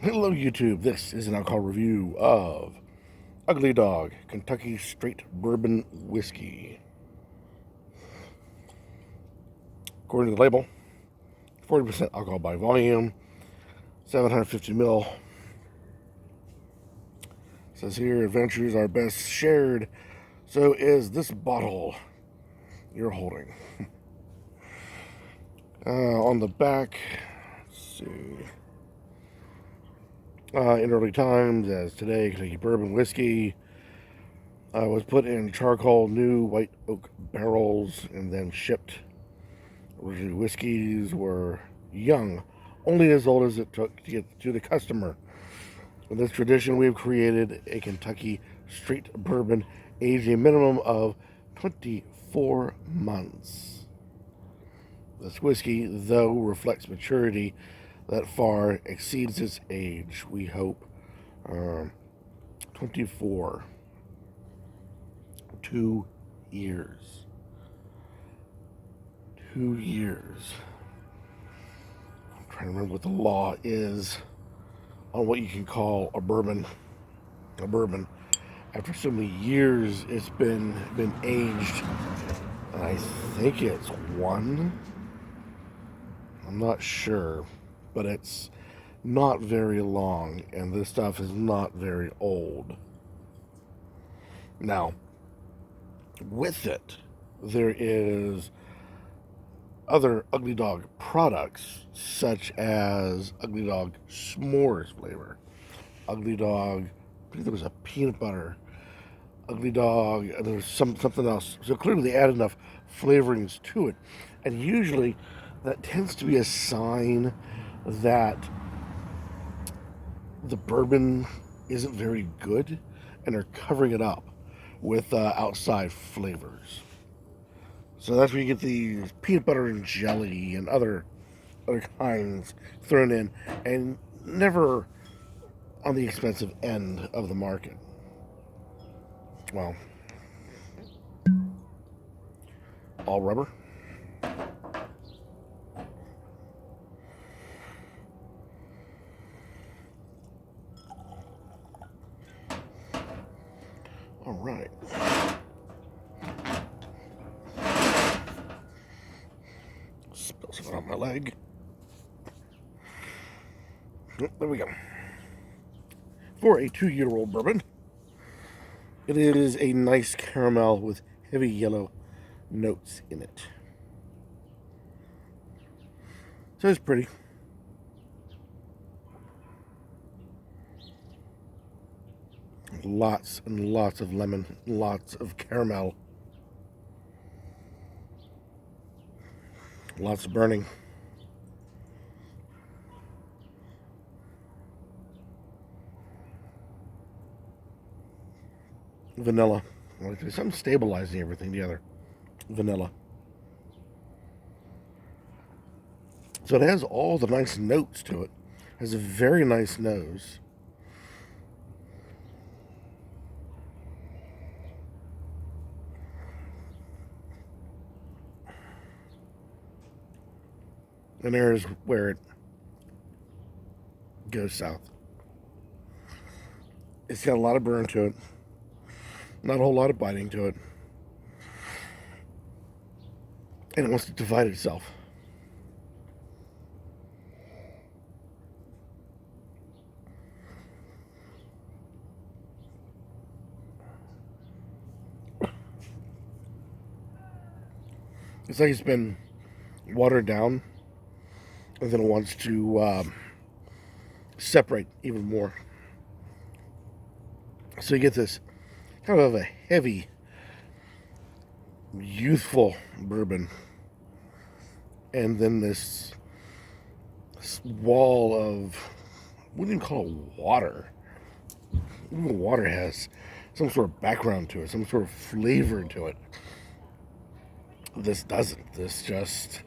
Hello, YouTube. This is an alcohol review of Ugly Dog Kentucky Straight Bourbon Whiskey. According to the label, 40% alcohol by volume, 750 ml. It says here, adventures are best shared. So is this bottle you're holding. On the back, let's see. In early times, as today, Kentucky Bourbon Whiskey was put in charcoal new white oak barrels and then shipped. Originally, whiskeys were young, only as old as it took to get to the customer. In this tradition, we have created a Kentucky straight bourbon aged a minimum of 24 months. This whiskey, though, reflects maturity that far exceeds its age, we hope. 24. 2 years. 2 years. I'm trying to remember what the law is on what you can call a bourbon. A bourbon. After so many years it's been aged. And I think it's 1. I'm not sure. But it's not very long, and this stuff is not very old. Now, with it, there is other Ugly Dog products, such as Ugly Dog S'mores flavor, Ugly Dog, I think there was a peanut butter, Ugly Dog, and there's something else. So clearly they add enough flavorings to it. And usually that tends to be a sign that the bourbon isn't very good, and they're covering it up with outside flavors. So that's where you get these peanut butter and jelly and other kinds thrown in, and never on the expensive end of the market. Well, all rubber. All right. Spill something on my leg. Oh, there we go. For a 2-year-old bourbon, it is a nice caramel with heavy yellow notes in it. So it's pretty. Lots and lots of lemon, lots of caramel, lots of burning. Vanilla. Like there's something stabilizing everything together. Vanilla. So it has all the nice notes to it. It has a very nice nose. And there's where it goes south. It's got a lot of burn to it. Not a whole lot of biting to it. And it wants to divide itself. It's like it's been watered down, and then it wants to separate even more. So you get this kind of a heavy, youthful bourbon, and then this wall of, I wouldn't even call it water. Even water has some sort of background to it, some sort of flavor to it. This doesn't. This just,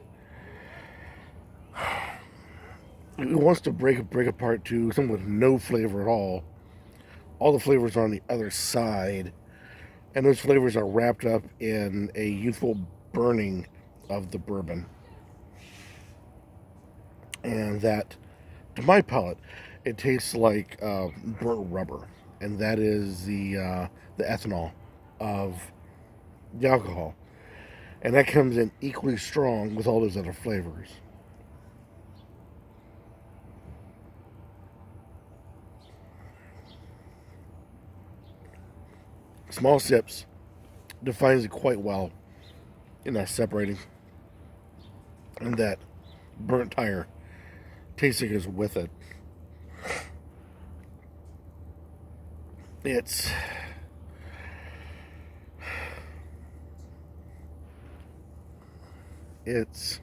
it wants to break apart to something with no flavor at all. All the flavors are on the other side, and those flavors are wrapped up in a youthful burning of the bourbon. And that, to my palate, It tastes like burnt rubber, and that is the ethanol of the alcohol, and that comes in equally strong with all those other flavors. Small sips defines it quite well in that separating, and that burnt tire tasting is with it. It's it's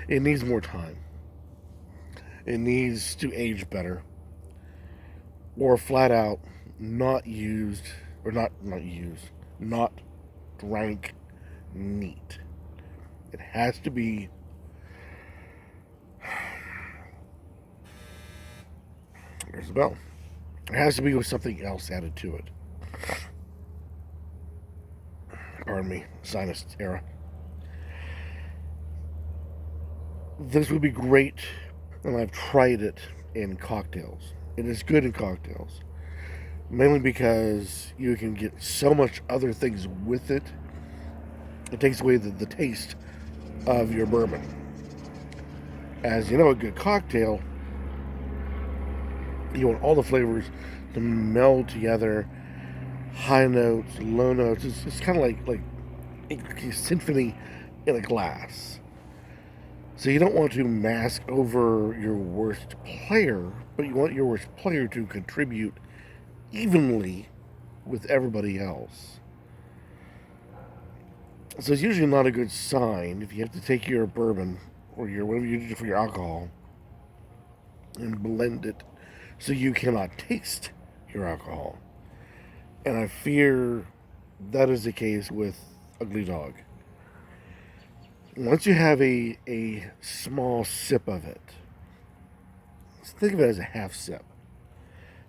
it needs more time. It needs to age better, or flat out not used, or not used, not drank neat. It has to be. There's the bell. It has to be with something else added to it. Pardon me, sinus era. This would be great, and I've tried it in cocktails. It is good in cocktails, mainly because you can get so much other things with it. It takes away the taste of your bourbon. As you know, a good cocktail, you want all the flavors to meld together. High notes, low notes. It's kind of like a symphony in a glass. So you don't want to mask over your worst player, but you want your worst player to contribute evenly with everybody else. So it's usually not a good sign if you have to take your bourbon or your whatever you do for your alcohol and blend it so you cannot taste your alcohol. And I fear that is the case with Ugly Dog. Once you have a small sip of it, think of it as a half sip.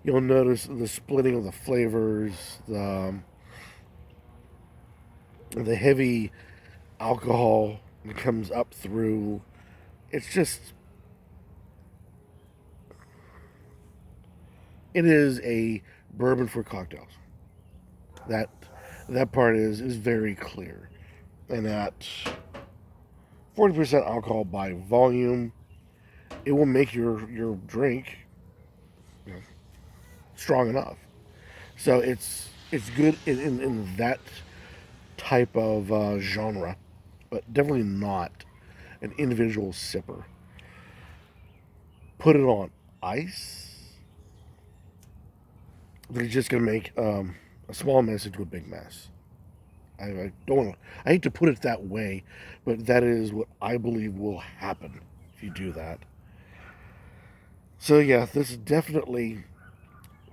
You'll notice the splitting of the flavors, the heavy alcohol that comes up through. It's just, it is a bourbon for cocktails. That that part is very clear, and at 40% alcohol by volume, it will make your drink, you know, strong enough. So it's good in that type of genre, but definitely not an individual sipper. Put it on ice. They're just gonna make a small mess into a big mess. I don't want to. I hate to put it that way, but that is what I believe will happen if you do that. So yeah, this is definitely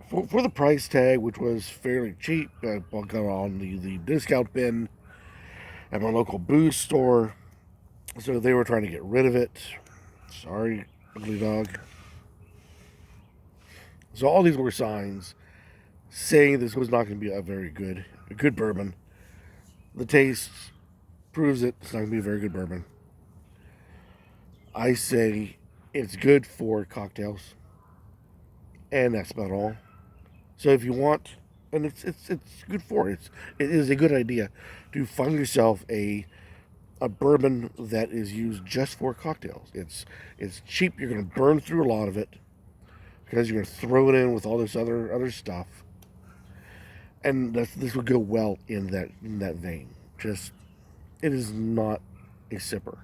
for the price tag, which was fairly cheap. I got on the discount bin at my local booze store, so they were trying to get rid of it. Sorry, Ugly Dog. So all these were signs saying this was not going to be a good bourbon. The taste proves it. It's not going to be a very good bourbon. I say it's good for cocktails, and that's about all. So if you want, and it's good for it. It is a good idea to find yourself a bourbon that is used just for cocktails. It's cheap. You're going to burn through a lot of it because you're going to throw it in with all this other stuff, and this would go well in that vein. Just it is not a sipper.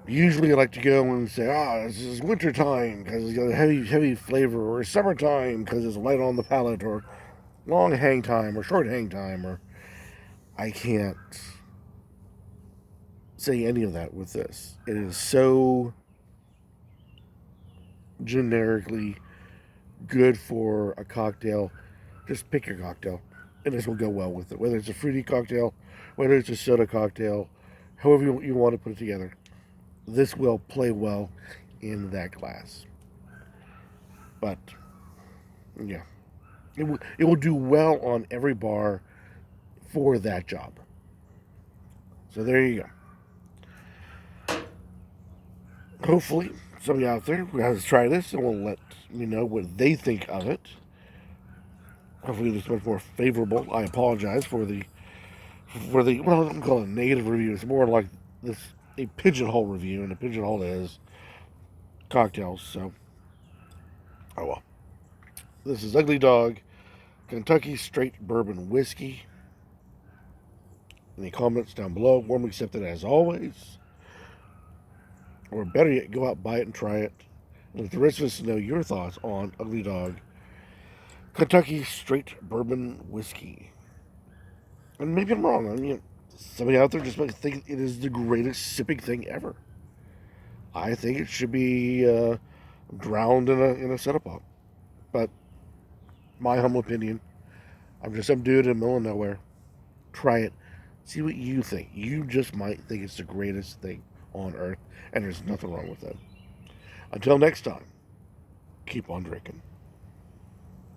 Usually, I like to go and say, this is winter time because it's got a heavy flavor, or summertime because it's light on the palate, or long hang time, or short hang time, or I can't say any of that with this. It is so generically good for a cocktail. Just pick your cocktail, and this will go well with it. Whether it's a fruity cocktail, whether it's a soda cocktail, however you want to put it together, this will play well in that glass. But yeah, it will do well on every bar for that job. So there you go. Hopefully, somebody out there who has tried this and will let me know what they think of it. Hopefully, it's much more favorable. I apologize for the well, I'm calling it a negative review. It's more like this a pigeonhole review, and a pigeonhole is cocktails. So, oh well. This is Ugly Dog, Kentucky Straight Bourbon Whiskey. Any comments down below? Warmly accepted as always. Or better yet, go out, buy it, and try it. And let the rest of us know your thoughts on Ugly Dog, Kentucky Straight Bourbon Whiskey. And maybe I'm wrong. I mean, somebody out there just might think it is the greatest sipping thing ever. I think it should be drowned in a soda pop. But my humble opinion, I'm just some dude in the middle of nowhere. Try it. See what you think. You just might think it's the greatest thing on earth, and there's nothing wrong with that. Until next time, keep on drinking.